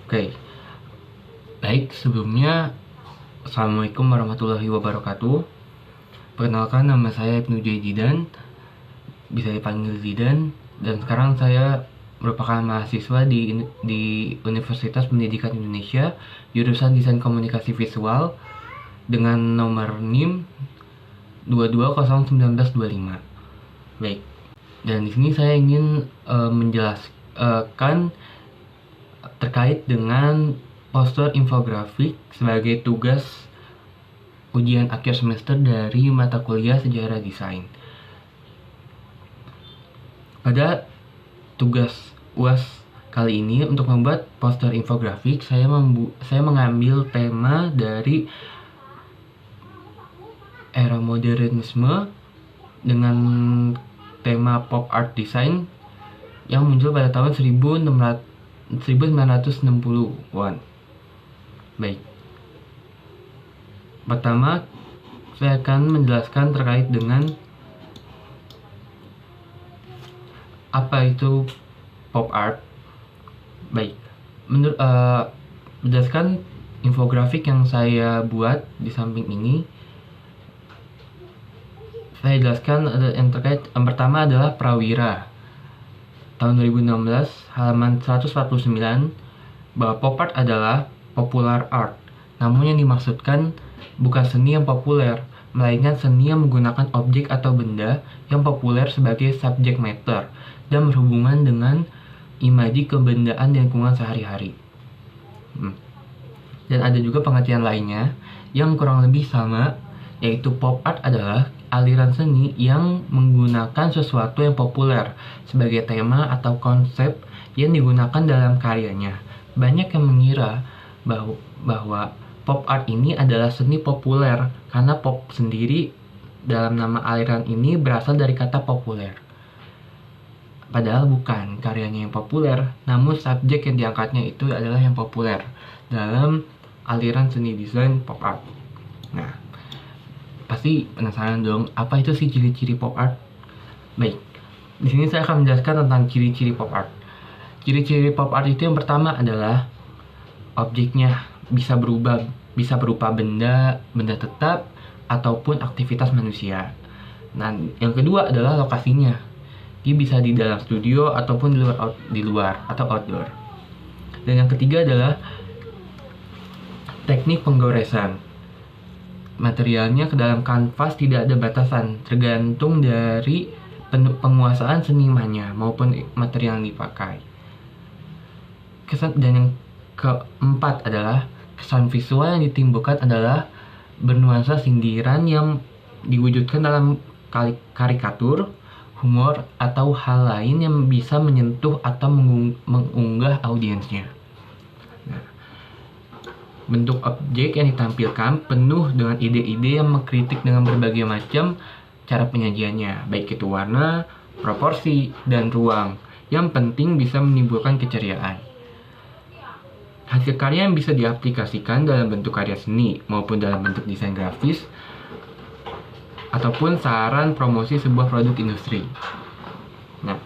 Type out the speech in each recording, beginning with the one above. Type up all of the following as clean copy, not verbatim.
Oke, baik, sebelumnya Assalamualaikum warahmatullahi wabarakatuh. Perkenalkan, nama saya Ibnu Jaididan, bisa dipanggil Zidan, dan sekarang saya merupakan mahasiswa di Universitas Pendidikan Indonesia, jurusan Desain Komunikasi Visual, dengan nomor NIM 22011925. Baik, dan di sini saya ingin menjelaskan terkait dengan poster infografik sebagai tugas ujian akhir semester dari mata kuliah Sejarah Desain. Pada tugas UAS kali ini, untuk membuat poster infografik, saya mengambil tema dari era modernisme dengan tema pop art design yang muncul pada tahun 1960-an. Baik. Pertama, saya akan menjelaskan terkait dengan apa itu pop art. Baik. Berdasarkan infografik yang saya buat di samping ini, saya jelaskan yang terkait. Yang pertama adalah Prawira tahun 2016 halaman 149, bahwa pop art adalah popular art. Namun yang dimaksudkan bukan seni yang populer, melainkan seni yang menggunakan objek atau benda yang populer sebagai subject matter dan berhubungan dengan imaji kebendaan di lingkungan sehari-hari. Dan ada juga pengertian lainnya yang kurang lebih sama, yaitu pop art adalah aliran seni yang menggunakan sesuatu yang populer sebagai tema atau konsep yang digunakan dalam karyanya. Banyak yang mengira bahwa pop art ini adalah seni populer karena pop sendiri dalam nama aliran ini berasal dari kata populer. Padahal bukan karyanya yang populer, namun subjek yang diangkatnya itu adalah yang populer dalam aliran seni desain pop art. Nah, pasti penasaran dong, apa itu sih ciri-ciri pop art? Baik, di sini saya akan menjelaskan tentang ciri-ciri pop art. Ciri-ciri pop art itu yang pertama adalah objeknya bisa berupa benda tetap ataupun aktivitas manusia. Nah, yang kedua adalah lokasinya. Dia bisa di dalam studio ataupun di luar atau outdoor. Dan yang ketiga adalah teknik penggoresan. Materialnya ke dalam kanvas tidak ada batasan, tergantung dari penguasaan senimannya maupun material yang dipakai. Dan yang keempat adalah kesan visual yang ditimbulkan adalah bernuansa sindiran yang diwujudkan dalam karikatur, humor, atau hal lain yang bisa menyentuh atau mengunggah audiensnya. Nah, bentuk objek yang ditampilkan penuh dengan ide-ide yang mengkritik dengan berbagai macam cara penyajiannya, baik itu warna, proporsi, dan ruang. Yang penting bisa menimbulkan keceriaan. Hasil karya yang bisa diaplikasikan dalam bentuk karya seni maupun dalam bentuk desain grafis ataupun saran promosi sebuah produk industri. Nah,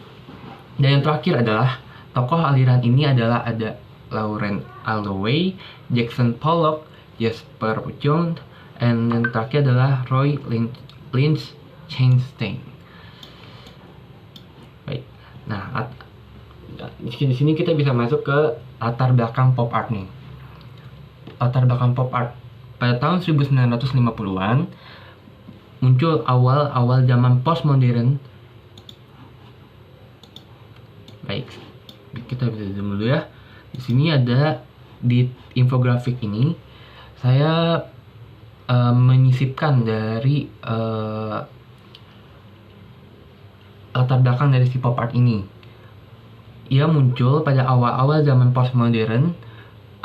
dan yang terakhir adalah tokoh aliran ini adalah ada Lauren Alloway, Jackson Pollock, Jasper John, dan yang terakhir adalah Roy Lichtenstein. Baik. Nah, di sini kita bisa masuk ke latar belakang pop art nih. Latar belakang pop art pada tahun 1950-an muncul awal zaman postmodern. Baik, kita bisa zoom dulu ya. Di sini ada di infografik ini saya menyisipkan dari latar belakang dari si pop art ini. Ia muncul pada awal-awal zaman postmodern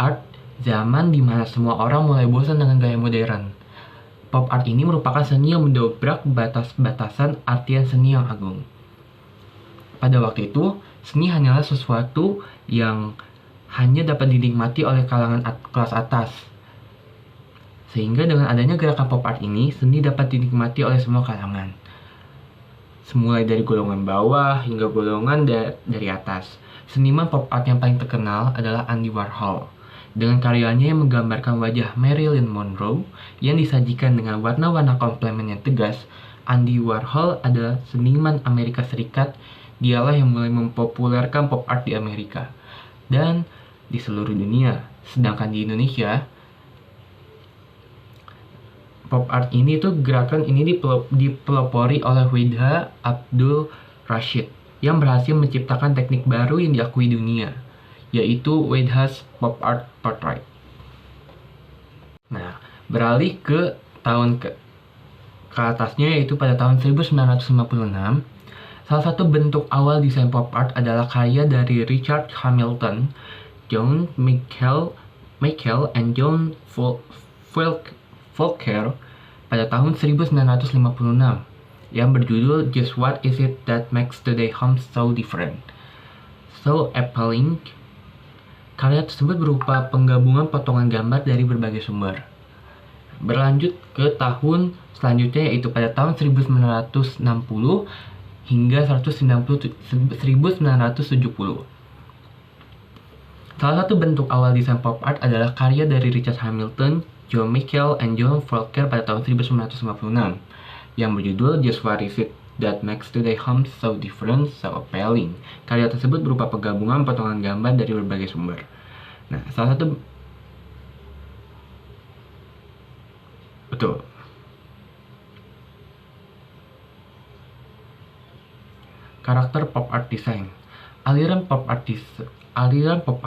art, zaman dimana semua orang mulai bosan dengan gaya modern. Pop art ini merupakan seni yang mendobrak batas-batasan artian seni yang agung. Pada waktu itu, seni hanyalah sesuatu yang hanya dapat dinikmati oleh kalangan kelas atas. Sehingga dengan adanya gerakan pop art ini, seni dapat dinikmati oleh semua kalangan. semulai dari golongan bawah hingga golongan dari atas. Seniman pop art yang paling terkenal adalah Andy Warhol, dengan karyanya yang menggambarkan wajah Marilyn Monroe yang disajikan dengan warna-warna komplemen yang tegas. Andy Warhol adalah seniman Amerika Serikat. Dialah yang mulai mempopulerkan pop art di Amerika dan di seluruh dunia. Sedangkan di Indonesia, pop art ini tuh gerakan ini dipelopori oleh Wahid Abdul Rashid yang berhasil menciptakan teknik baru yang diakui dunia, yaitu Wahid's Pop Art Portrait. Nah, beralih ke tahun ke atasnya, yaitu pada tahun 1956, salah satu bentuk awal desain pop art adalah karya dari Richard Hamilton, John Michael, and John Volker pada tahun 1956 yang berjudul Just What Is It That Makes Today Home So Different, So Appealing. Karya tersebut berupa penggabungan potongan gambar dari berbagai sumber. Berlanjut ke tahun selanjutnya, yaitu pada tahun 1960 hingga 1970. Salah satu bentuk awal desain pop art adalah karya dari Richard Hamilton, John Michael, and John Volker pada tahun 1956 yang berjudul Just What Is It That Makes Today Home So Different, So Appealing. Karya tersebut berupa penggabungan potongan gambar dari berbagai sumber. Nah, salah satu karakter pop art design. Aliran pop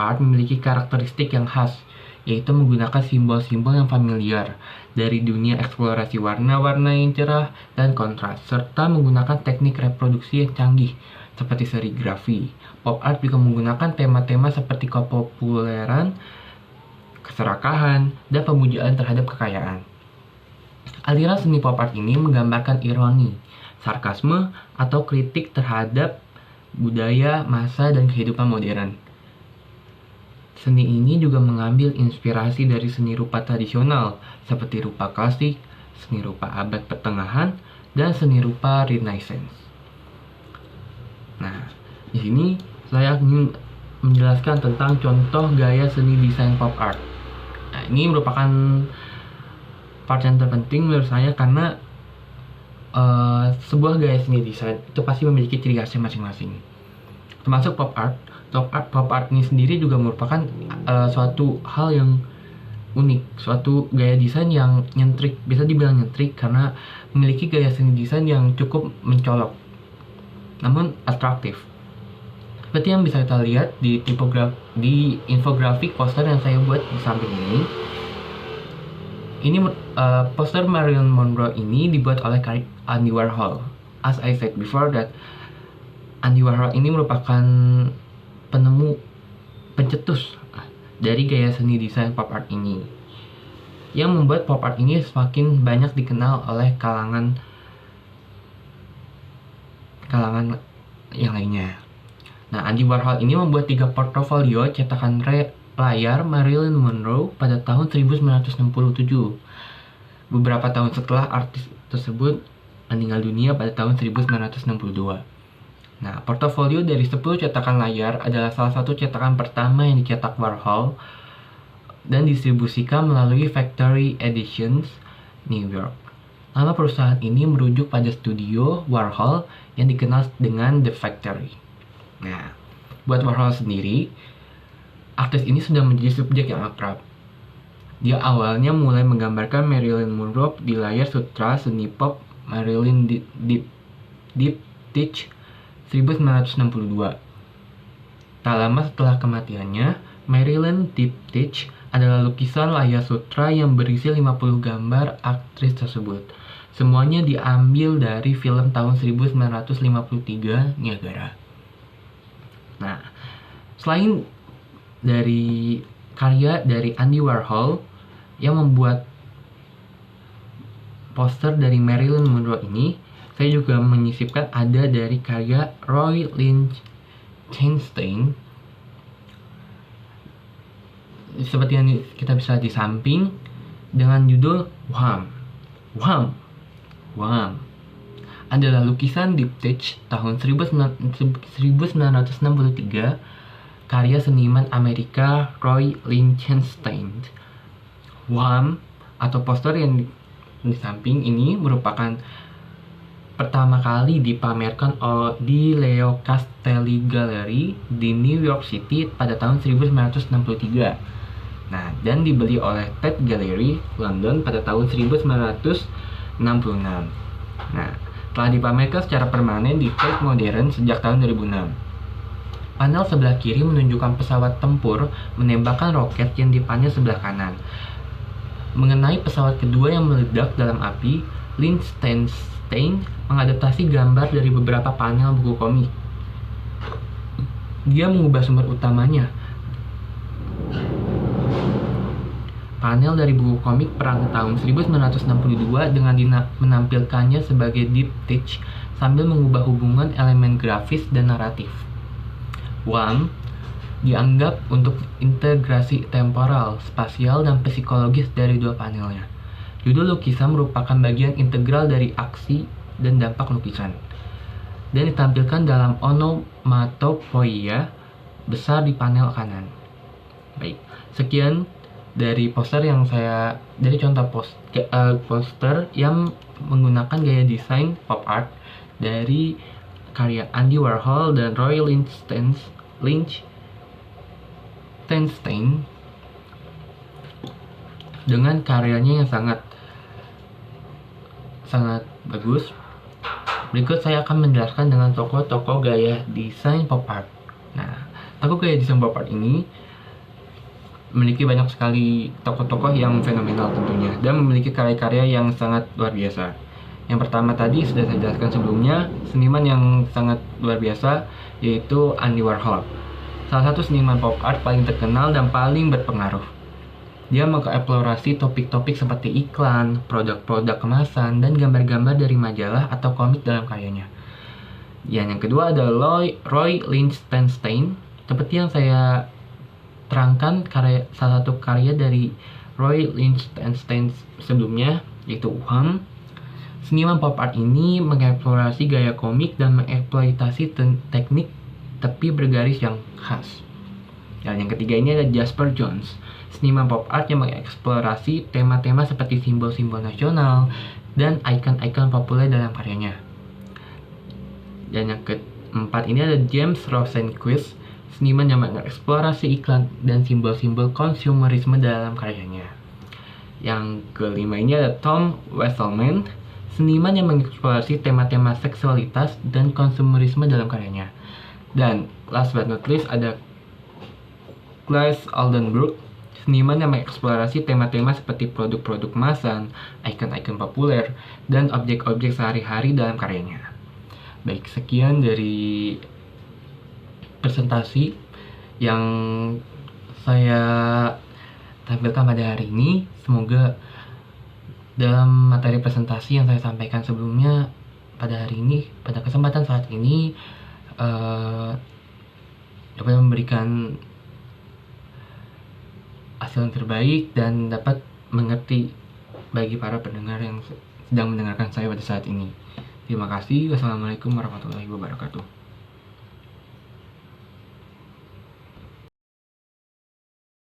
art memiliki karakteristik yang khas, yaitu menggunakan simbol-simbol yang familiar dari dunia eksplorasi warna-warna yang cerah dan kontras, serta menggunakan teknik reproduksi yang canggih seperti serigrafi. Pop art juga menggunakan tema-tema seperti kepopuleran, keserakahan, dan pemujaan terhadap kekayaan. Aliran seni pop art ini menggambarkan ironi, sarkasme, atau kritik terhadap budaya, masa, dan kehidupan modern. Seni ini juga mengambil inspirasi dari seni rupa tradisional seperti rupa klasik, seni rupa abad pertengahan, dan seni rupa Renaissance. Nah, di sini saya ingin menjelaskan tentang contoh gaya seni desain pop art. Nah, ini merupakan part yang terpenting menurut saya karena sebuah gaya seni desain itu pasti memiliki ciri khasnya masing-masing. Termasuk pop art. Pop art ini sendiri juga merupakan suatu hal yang unik, suatu gaya desain yang nyentrik, bisa dibilang nyentrik karena memiliki gaya seni desain yang cukup mencolok, namun atraktif. Seperti yang bisa kita lihat di infografik poster yang saya buat di samping ini. Ini poster Marilyn Monroe ini dibuat oleh Andy Warhol. As I said before that Andy Warhol ini merupakan pencetus dari gaya seni desain pop art ini, yang membuat pop art ini semakin banyak dikenal oleh kalangan yang lainnya. Nah, Andy Warhol ini membuat 3 portofolio cetakan layar Marilyn Monroe pada tahun 1967. Beberapa tahun setelah artis tersebut meninggal dunia pada tahun 1962. Nah, portofolio dari 10 cetakan layar adalah salah satu cetakan pertama yang dicetak Warhol dan distribusikan melalui Factory Editions, New York. Nama perusahaan ini merujuk pada studio Warhol yang dikenal dengan The Factory. Nah, buat Warhol sendiri, artis ini sudah menjadi subjek yang akrab. Dia awalnya mulai menggambarkan Marilyn Monroe di layar sutra seni pop Marilyn Diptych 1962. Tak lama setelah kematiannya, Marilyn Diptych adalah lukisan layar sutra yang berisi 50 gambar aktris tersebut. Semuanya diambil dari film tahun 1953 Niagara. Nah, selain dari karya dari Andy Warhol yang membuat poster dari Marilyn Monroe ini, saya juga menyisipkan ada dari karya Roy Lichtenstein, seperti yang kita bisa di samping, dengan judul Wham. adalah lukisan diptych tahun 1963 karya seniman Amerika Roy Lichtenstein. Wham atau poster yang di samping ini merupakan pertama kali dipamerkan di Leo Castelli Gallery di New York City pada tahun 1963. Nah, dan dibeli oleh Tate Gallery London pada tahun 1966. Nah, telah dipamerkan secara permanen di Tate Modern sejak tahun 2006. Panel sebelah kiri menunjukkan pesawat tempur menembakkan roket yang dipanel sebelah kanan. Mengenai pesawat kedua yang meledak dalam api, Lichtenstein mengadaptasi gambar dari beberapa panel buku komik. Dia mengubah sumber utamanya. Panel dari buku komik perang tahun 1962 dengan menampilkannya sebagai diptych sambil mengubah hubungan elemen grafis dan naratif. Wham dianggap untuk integrasi temporal, spasial, dan psikologis dari dua panelnya. Judul lukisan merupakan bagian integral dari aksi dan dampak lukisan, dan ditampilkan dalam onomatopoeia besar di panel kanan. Baik, sekian dari poster yang dari contoh poster yang menggunakan gaya desain pop art dari karya Andy Warhol dan Roy Lichtenstein dengan karyanya yang sangat bagus. Berikut saya akan menjelaskan dengan tokoh-tokoh gaya desain pop art. Nah, tokoh gaya desain pop art ini memiliki banyak sekali tokoh-tokoh yang fenomenal tentunya, dan memiliki karya-karya yang sangat luar biasa. Yang pertama tadi sudah saya jelaskan sebelumnya, seniman yang sangat luar biasa yaitu Andy Warhol. Salah satu seniman pop art paling terkenal dan paling berpengaruh. Dia mengeksplorasi topik-topik seperti iklan, produk-produk kemasan, dan gambar-gambar dari majalah atau komik dalam karyanya. Yang kedua adalah Roy Lichtenstein. Seperti yang saya terangkan, salah satu karya dari Roy Lichtenstein sebelumnya, yaitu Wham. Seniman pop art ini mengeksplorasi gaya komik dan mengeksploitasi teknik tepi bergaris yang khas. Dan yang ketiga ini ada Jasper Johns, seniman pop art yang mengeksplorasi tema-tema seperti simbol-simbol nasional dan ikon-ikon populer dalam karyanya. Dan yang keempat ini ada James Rosenquist, seniman yang mengeksplorasi iklan dan simbol-simbol konsumerisme dalam karyanya. Yang kelima ini ada Tom Wesselman, seniman yang mengeksplorasi tema-tema seksualitas dan konsumerisme dalam karyanya. Dan last but not least ada Claes Oldenburg, seniman yang mengeksplorasi tema-tema seperti produk-produk kemasan, ikon-ikon populer, dan objek-objek sehari-hari dalam karyanya. Baik, sekian dari presentasi yang saya tampilkan pada hari ini. Semoga dalam materi presentasi yang saya sampaikan sebelumnya pada hari ini, pada kesempatan saat ini, dapat memberikan hasil yang terbaik dan dapat mengerti bagi para pendengar yang sedang mendengarkan saya pada saat ini. Terima kasih. Wassalamualaikum warahmatullahi wabarakatuh.